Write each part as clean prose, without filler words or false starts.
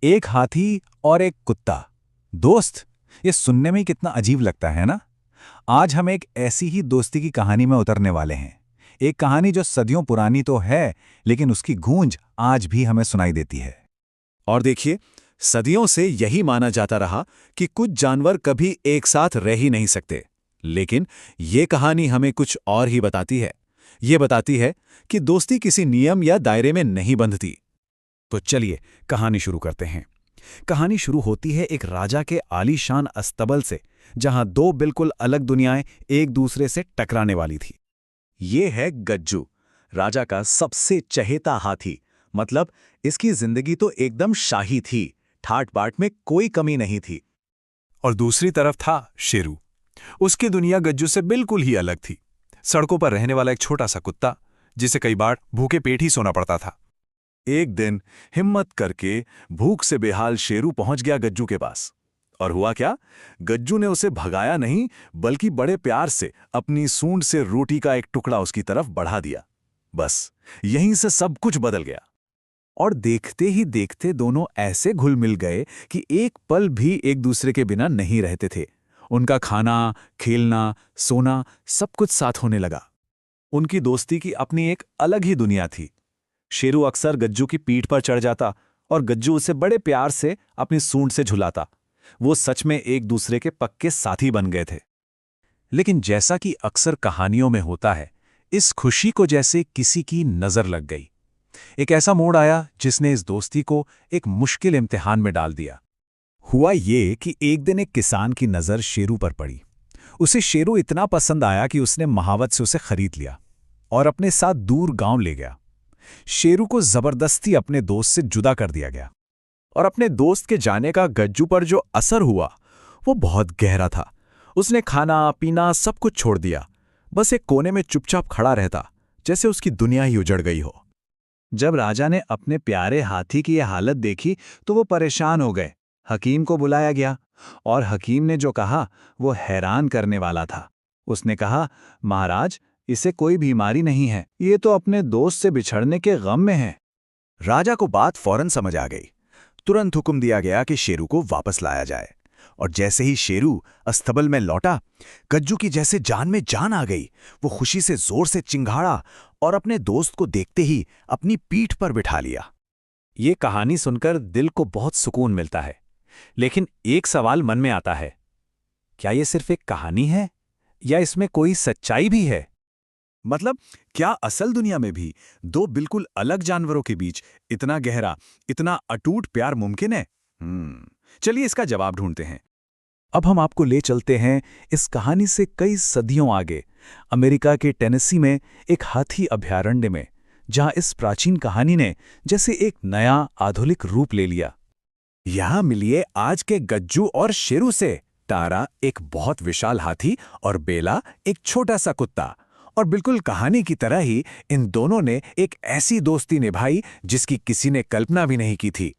एक हाथी और एक कुत्ता दोस्त। ये सुनने में ही कितना अजीब लगता है ना। आज हम एक ऐसी ही दोस्ती की कहानी में उतरने वाले हैं। एक कहानी जो सदियों पुरानी तो है, लेकिन उसकी गूंज आज भी हमें सुनाई देती है। और देखिए, सदियों से यही माना जाता रहा कि कुछ जानवर कभी एक साथ रह ही नहीं सकते। लेकिन ये कहानी हमें कुछ और ही बताती है। ये बताती है कि दोस्ती किसी नियम या दायरे में नहीं बंधती। तो चलिए कहानी शुरू करते हैं। कहानी शुरू होती है एक राजा के आलीशान अस्तबल से, जहां दो बिल्कुल अलग दुनियाएं एक दूसरे से टकराने वाली थी। ये है गज्जू, राजा का सबसे चहेता हाथी। मतलब इसकी जिंदगी तो एकदम शाही थी, ठाट बाट में कोई कमी नहीं थी। और दूसरी तरफ था शेरू। उसकी दुनिया गज्जू से बिल्कुल ही अलग थी। सड़कों पर रहने वाला एक छोटा सा कुत्ता, जिसे कई बार भूखे पेट ही सोना पड़ता था। एक दिन हिम्मत करके भूख से बेहाल शेरू पहुंच गया गज्जू के पास। और हुआ क्या? गज्जू ने उसे भगाया नहीं, बल्कि बड़े प्यार से अपनी सूंड से रोटी का एक टुकड़ा उसकी तरफ बढ़ा दिया। बस यहीं से सब कुछ बदल गया। और देखते ही देखते दोनों ऐसे घुल मिल गए कि एक पल भी एक दूसरे के बिना नहीं रहते थे। उनका खाना, खेलना, सोना सब कुछ साथ होने लगा। उनकी दोस्ती की अपनी एक अलग ही दुनिया थी। शेरू अक्सर गज्जू की पीठ पर चढ़ जाता और गज्जू उसे बड़े प्यार से अपनी सूंड से झुलाता। वो सच में एक दूसरे के पक्के साथी बन गए थे। लेकिन जैसा कि अक्सर कहानियों में होता है, इस खुशी को जैसे किसी की नजर लग गई। एक ऐसा मोड़ आया जिसने इस दोस्ती को एक मुश्किल इम्तिहान में डाल दिया। हुआ ये कि एक दिन एक किसान की नज़र शेरू पर पड़ी। उसे शेरू इतना पसंद आया कि उसने महावत से उसे खरीद लिया और अपने साथ दूर गांव ले गया। शेरू को जबरदस्ती अपने दोस्त से जुदा कर दिया गया। और अपने दोस्त के जाने का गज्जू पर जो असर हुआ वो बहुत गहरा था। उसने खाना पीना सब कुछ छोड़ दिया, बस एक कोने में चुपचाप खड़ा रहता, जैसे उसकी दुनिया ही उजड़ गई हो। जब राजा ने अपने प्यारे हाथी की यह हालत देखी तो वो परेशान हो गए। हकीम को बुलाया गया और हकीम ने जो कहा वो हैरान करने वाला था। उसने कहा, महाराज, इसे कोई बीमारी नहीं है, ये तो अपने दोस्त से बिछड़ने के गम में है। राजा को बात फौरन समझ आ गई। तुरंत हुक्म दिया गया कि शेरू को वापस लाया जाए। और जैसे ही शेरू अस्तबल में लौटा, गज्जू की जैसे जान में जान आ गई। वो खुशी से जोर से चिंघाड़ा और अपने दोस्त को देखते ही अपनी पीठ पर बिठा लिया। ये कहानी सुनकर दिल को बहुत सुकून मिलता है, लेकिन एक सवाल मन में आता है, क्या ये सिर्फ एक कहानी है या इसमें कोई सच्चाई भी है? मतलब क्या असल दुनिया में भी दो बिल्कुल अलग जानवरों के बीच इतना गहरा, इतना अटूट प्यार मुमकिन है? चलिए इसका जवाब ढूंढते हैं। अब हम आपको ले चलते हैं इस कहानी से कई सदियों आगे, अमेरिका के टेनेसी में एक हाथी अभयारण्य में, जहां इस प्राचीन कहानी ने जैसे एक नया आधुनिक रूप ले लिया। यहां मिलिए आज के गज्जू और शेरू से। तारा एक बहुत विशाल हाथी और बेला एक छोटा सा कुत्ता। और बिल्कुल कहानी की तरह ही इन दोनों ने एक ऐसी दोस्ती निभाई जिसकी किसी ने कल्पना भी नहीं की थी।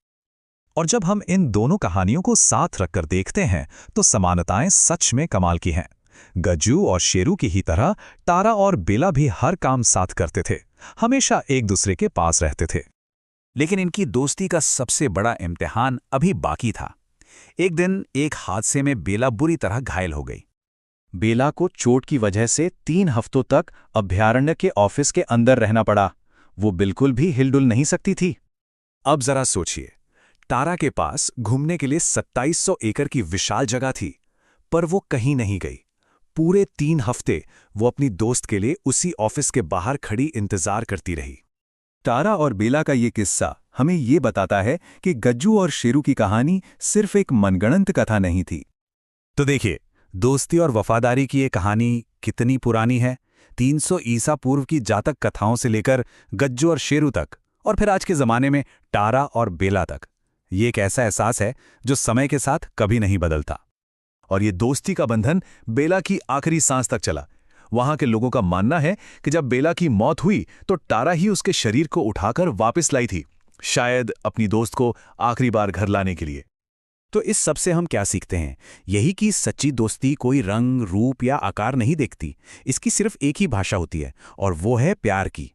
और जब हम इन दोनों कहानियों को साथ रखकर देखते हैं तो समानताएं सच में कमाल की हैं। गज्जू और शेरू की ही तरह तारा और बेला भी हर काम साथ करते थे, हमेशा एक दूसरे के पास रहते थे। लेकिन इनकी दोस्ती का सबसे बड़ा इम्तिहान अभी बाकी था। एक दिन एक हादसे में बेला बुरी तरह घायल हो गई। बेला को चोट की वजह से 3 हफ्तों तक अभयारण्य के ऑफिस के अंदर रहना पड़ा। वो बिल्कुल भी हिलडुल नहीं सकती थी। अब जरा सोचिए, तारा के पास घूमने के लिए 2700 एकड़ की विशाल जगह थी, पर वो कहीं नहीं गई। पूरे 3 हफ्ते वो अपनी दोस्त के लिए उसी ऑफिस के बाहर खड़ी इंतजार करती रही। तारा और बेला का ये किस्सा हमें ये बताता है कि गज्जू और शेरू की कहानी सिर्फ एक मनगढ़ंत कथा नहीं थी। तो देखिए, दोस्ती और वफादारी की ये कहानी कितनी पुरानी है। 300 ईसा पूर्व की जातक कथाओं से लेकर गज्जू और शेरू तक, और फिर आज के ज़माने में तारा और बेला तक। ये एक ऐसा एहसास है जो समय के साथ कभी नहीं बदलता। और ये दोस्ती का बंधन बेला की आखिरी सांस तक चला। वहां के लोगों का मानना है कि जब बेला की मौत हुई तो तारा ही उसके शरीर को उठाकर वापस लाई थी, शायद अपनी दोस्त को आखिरी बार घर लाने के लिए। तो इस सब से हम क्या सीखते हैं? यही कि सच्ची दोस्ती कोई रंग, रूप या आकार नहीं देखती। इसकी सिर्फ एक ही भाषा होती है, और वो है प्यार की।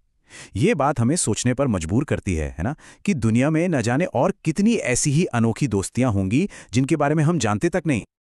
ये बात हमें सोचने पर मजबूर करती है ना, कि दुनिया में न जाने और कितनी ऐसी ही अनोखी दोस्तियां होंगी जिनके बारे में हम जानते तक नहीं।